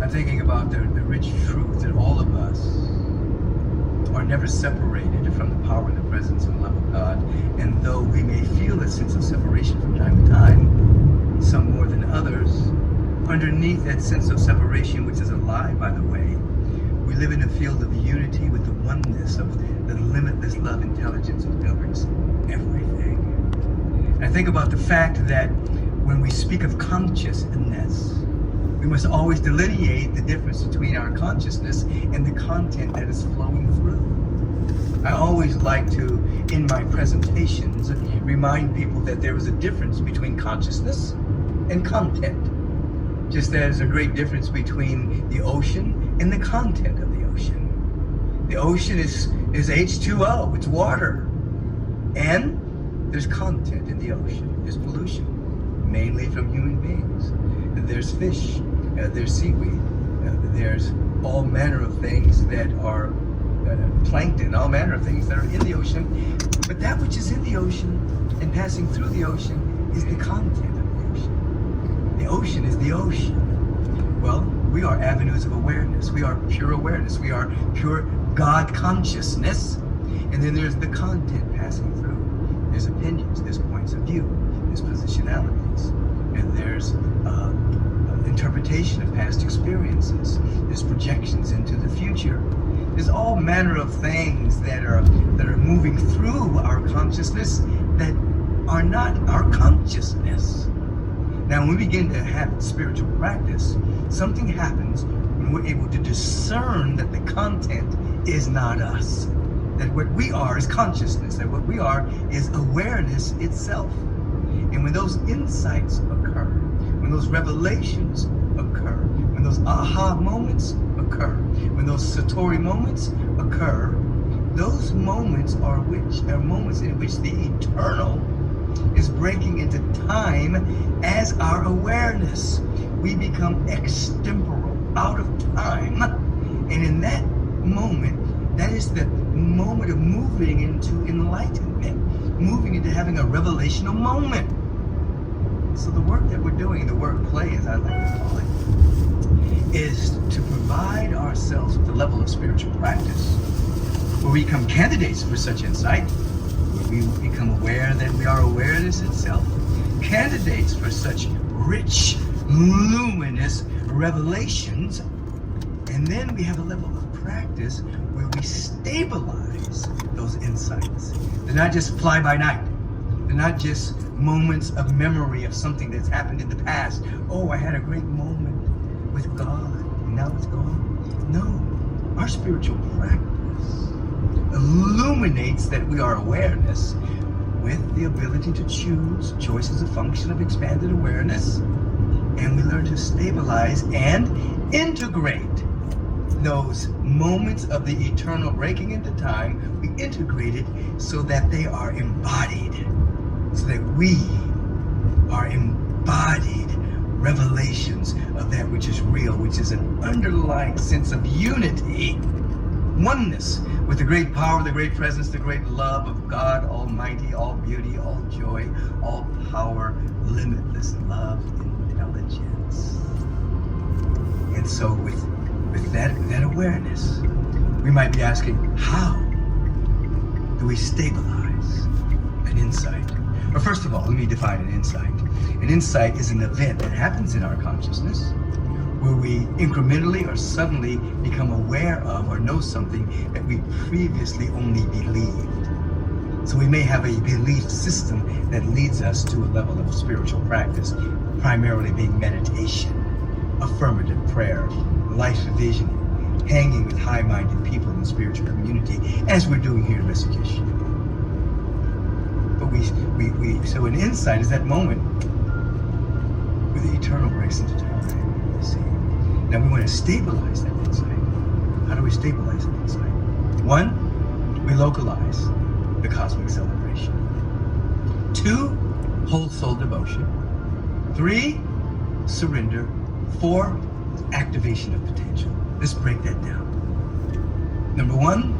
I'm thinking about the rich truth that all of us are never separated from the power and the presence and love of God. And though we may feel a sense of separation from time to time, some more than others, underneath that sense of separation, which is a lie, by the way, we live in a field of unity with the oneness of the limitless love intelligence that governs everything. And I think about the fact that when we speak of consciousness, we must always delineate the difference between our consciousness and the content that is flowing through. I always like to, in my presentations, remind people that there is a difference between consciousness and content. Just as a great difference between the ocean and the content of the ocean. The ocean is H2O, it's water. And there's content in the ocean. There's pollution, mainly from human beings. There's fish, there's seaweed, there's all manner of things that are plankton, all manner of things that are in the ocean. But that which is in the ocean and passing through the ocean is the content of the ocean. The ocean is the ocean. Well, we are avenues of awareness. We are pure awareness. We are pure God consciousness. And then there's the content passing through. There's opinions, there's points of view, there's positionalities, and there's interpretation of past experiences. There's projections into the future. There's all manner of things that are moving through our consciousness that are not our consciousness. Now, when we begin to have spiritual practice, something happens when we're able to discern that the content is not us. That what we are is consciousness. That what we are is awareness itself. And when those insights occur, when those revelations occur, when those aha moments occur, when those satori moments occur, those moments are moments in which the eternal is breaking into time as our awareness. We become extemporal, out of time, and in that moment, that is the moment of moving into enlightenment, moving into having a revelational moment. So the work that we're doing, the work play as I like to call it, is to provide ourselves with a level of spiritual practice where we become candidates for such insight, where we become aware that we are awareness itself, candidates for such rich, luminous revelations, and then we have a level of practice where we stabilize those insights. They're not just fly by night. They're not just moments of memory of something that's happened in the past. Oh, I had a great moment with God, and now it's gone. No, our spiritual practice illuminates that we are awareness with the ability to choose. Choice is a function of expanded awareness, and we learn to stabilize and integrate those moments of the eternal breaking into time. We integrate it so that they are embodied, so that we are embodied revelations of that which is real, which is an underlying sense of unity, oneness with the great power, the great presence, the great love of God Almighty, all beauty, all joy, all power, limitless love, intelligence. And so with that awareness, we might be asking, how do we stabilize an insight? Well, first of all, let me define an insight. An insight is an event that happens in our consciousness where we incrementally or suddenly become aware of or know something that we previously only believed. So we may have a belief system that leads us to a level of spiritual practice, primarily being meditation, affirmative prayer, life vision, hanging with high-minded people in the spiritual community, as we're doing here in Rishikesh. But so an insight is that moment where the eternal breaks into time, you see. Now we want to stabilize that insight. How do we stabilize that insight? One, we localize the cosmic celebration. Two, whole soul devotion. Three, surrender. Four, activation of potential. Let's break that down. Number one,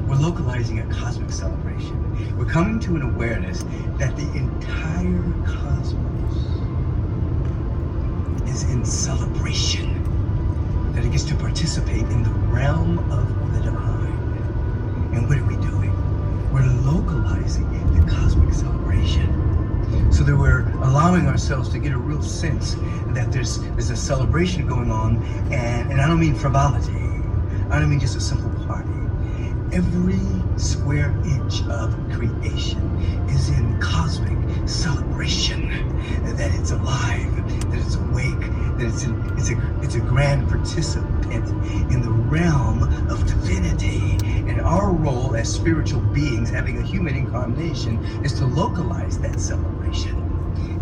we're localizing a cosmic celebration. We're coming to an awareness that the entire cosmos celebration, that it gets to participate in the realm of the divine. And what are we doing? We're localizing the cosmic celebration, so that we're allowing ourselves to get a real sense that there's a celebration going on, and I don't mean frivolity. I don't mean just a simple party. Every square inch of creation is in cosmic celebration, that it's alive, that it's awake, that it's a grand participant in the realm of divinity. And our role as spiritual beings, having a human incarnation, is to localize that celebration.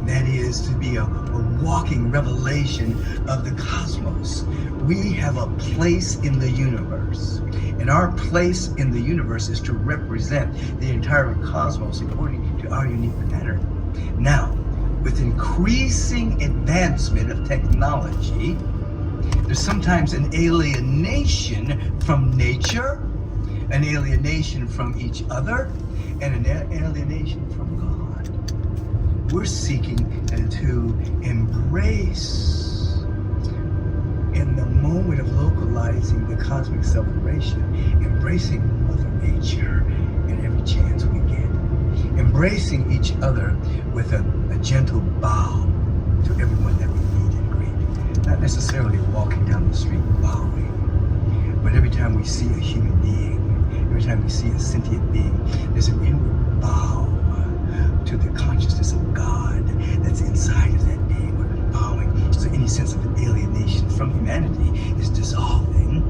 That is to be a walking revelation of the cosmos. We have a place in the universe, and our place in the universe is to represent the entire cosmos according to our unique pattern. Now, with increasing advancement of technology, there's sometimes an alienation from nature, an alienation from each other, and an alienation from God. We're seeking to embrace, in the moment of localizing the cosmic celebration, embracing Mother Nature in every chance we get, embracing each other with a gentle bow to everyone that we meet and greet. Not necessarily walking down the street bowing, but every time we see a human being, every time we see a sentient being, there's an inward bow to the consciousness of God that's inside of that being. We're bowing. So any sense of alienation from humanity is dissolving,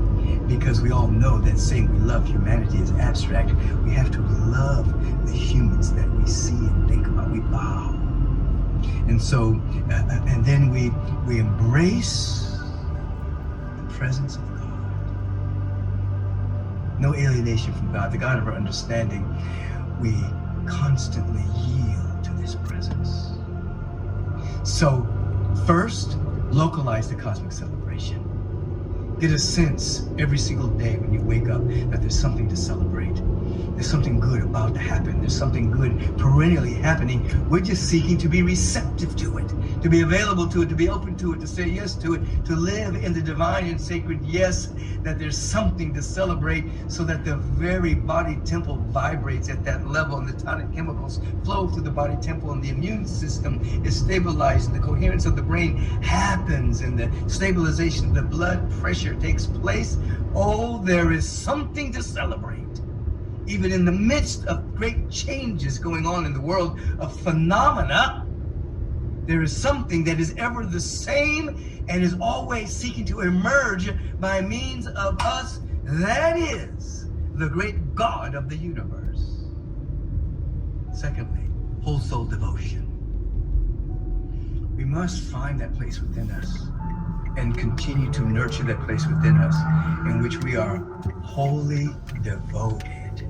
because we all know that saying we love humanity is abstract. We have to love the humans that we see and think about. We bow. And so, and then we embrace the presence of God. No alienation from God, the God of our understanding. We constantly yield to this presence. So, first, localize the cosmic celebration. Get a sense every single day when you wake up that there's something to celebrate. There's something good about to happen. There's something good perennially happening. We're just seeking to be receptive to it, to be available to it, to be open to it, to say yes to it, to live in the divine and sacred yes, that there's something to celebrate, so that the very body temple vibrates at that level, and the tonic chemicals flow through the body temple, and the immune system is stabilized, and the coherence of the brain happens, and the stabilization of the blood pressure takes place. Oh, there is something to celebrate. Even in the midst of great changes going on in the world of phenomena, there is something that is ever the same and is always seeking to emerge by means of us. That is the great God of the universe. Secondly, whole soul devotion. We must find that place within us and continue to nurture that place within us in which we are wholly devoted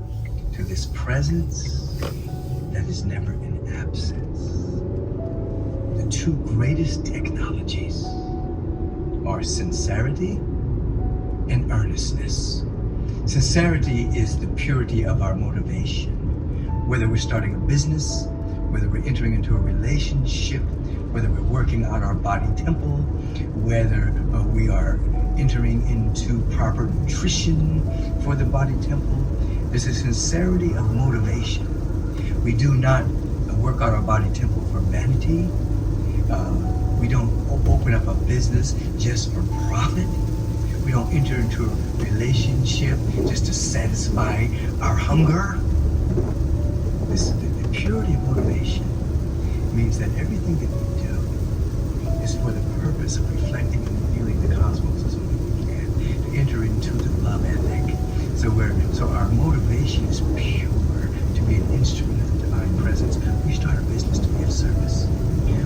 to this presence that is never in absence. The two greatest technologies are sincerity and earnestness. Sincerity is the purity of our motivation. Whether we're starting a business, whether we're entering into a relationship, whether we're working on our body temple, whether we are entering into proper nutrition for the body temple, there's a sincerity of motivation. We do not work out our body temple for vanity. We don't open up a business just for profit. We don't enter into a relationship just to satisfy our hunger. The purity of motivation means that everything that we do is for the purpose of reflecting and revealing the cosmos as only we can, to enter into the love ethic. So our motivation is pure, to be an instrument of the divine presence. We start a business to be of service.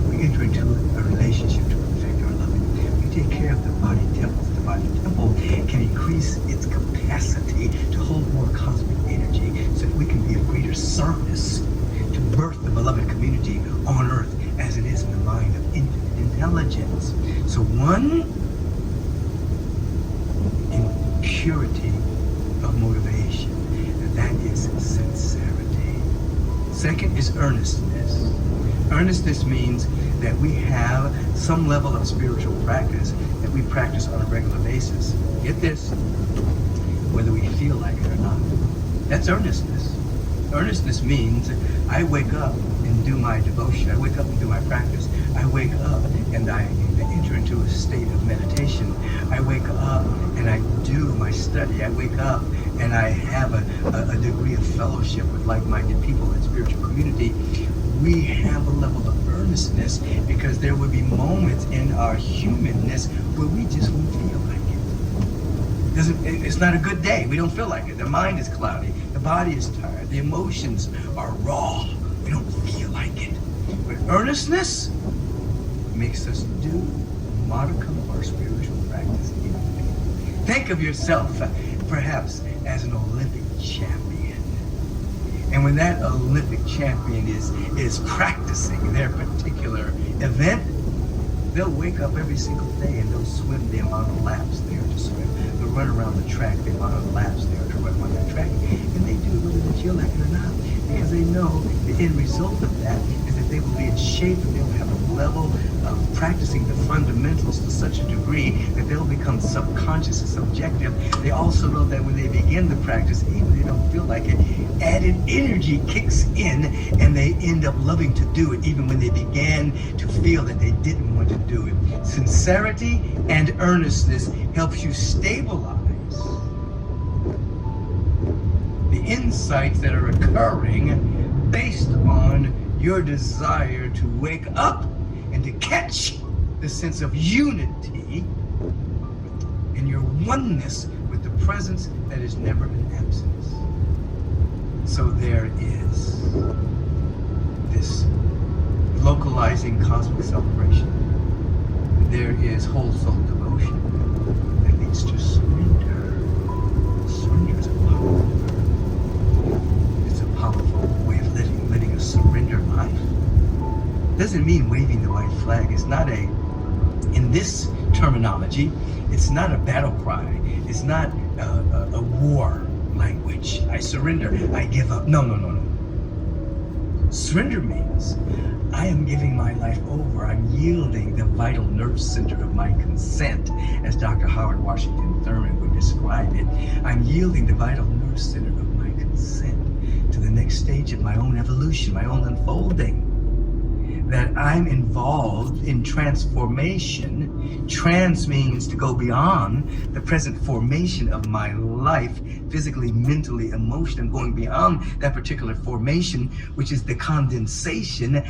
We enter into a relationship to perfect our loving. We take care of the body temple. The body temple can increase its capacity to hold more cosmic energy, so that we can be of greater service to birth the beloved community on earth as it is in the mind of infinite intelligence. So one, in purity of motivation, and that is sincerity. Second is earnestness. Earnestness means that we have some level of spiritual practice that we practice on a regular basis. Get this, whether we feel like it or not. That's earnestness. Earnestness means I wake up and do my devotion. I wake up and do my practice. I wake up and I enter into a state of meditation. I wake up and I do my study. I wake up and I have a degree of fellowship with like-minded people in spiritual community. We have a level of earnestness because there will be moments in our humanness where we just won't feel like it. It's not a good day. We don't feel like it. The mind is cloudy. The body is tired. The emotions are raw. We don't feel like it. But earnestness makes us do a modicum of our spiritual practice in faith. Think of yourself perhaps as an Olympic champion. And when that Olympic champion is practicing their particular event, they'll wake up every single day and they'll swim the amount of laps they are to swim. They'll run around the track the amount of laps they are to run on that track. And they do it whether they feel like it or not. Because they know the end result of that is that they will be in shape and they'll have a level of practicing the fundamentals to such a degree that they'll become subconscious and subjective. They also know that when they begin the practice, even if they don't feel like it, added energy kicks in and they end up loving to do it even when they began to feel that they didn't want to do it. Sincerity and earnestness helps you stabilize the insights that are occurring based on your desire to wake up and to catch the sense of unity and your oneness with the presence that is never an absence. So there is this localizing cosmic celebration. There is whole soul devotion that leads to surrender. Surrender is a powerful way of living a surrender life. Doesn't mean waving the white flag. It's not in this terminology, it's not a battle cry. It's not a war language. I surrender, I give up. No. Surrender means I am giving my life over. I'm yielding the vital nerve center of my consent, as Dr. Howard Washington Thurman would describe it. I'm yielding the vital nerve center of my consent to the next stage of my own evolution, my own unfolding. That I'm involved in transformation. Trans means to go beyond the present formation of my life, physically, mentally, emotionally. I'm going beyond that particular formation, which is the condensation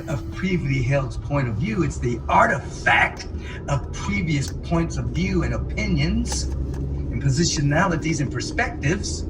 of previously held point of view. It's the artifact of previous points of view and opinions and positionalities and perspectives.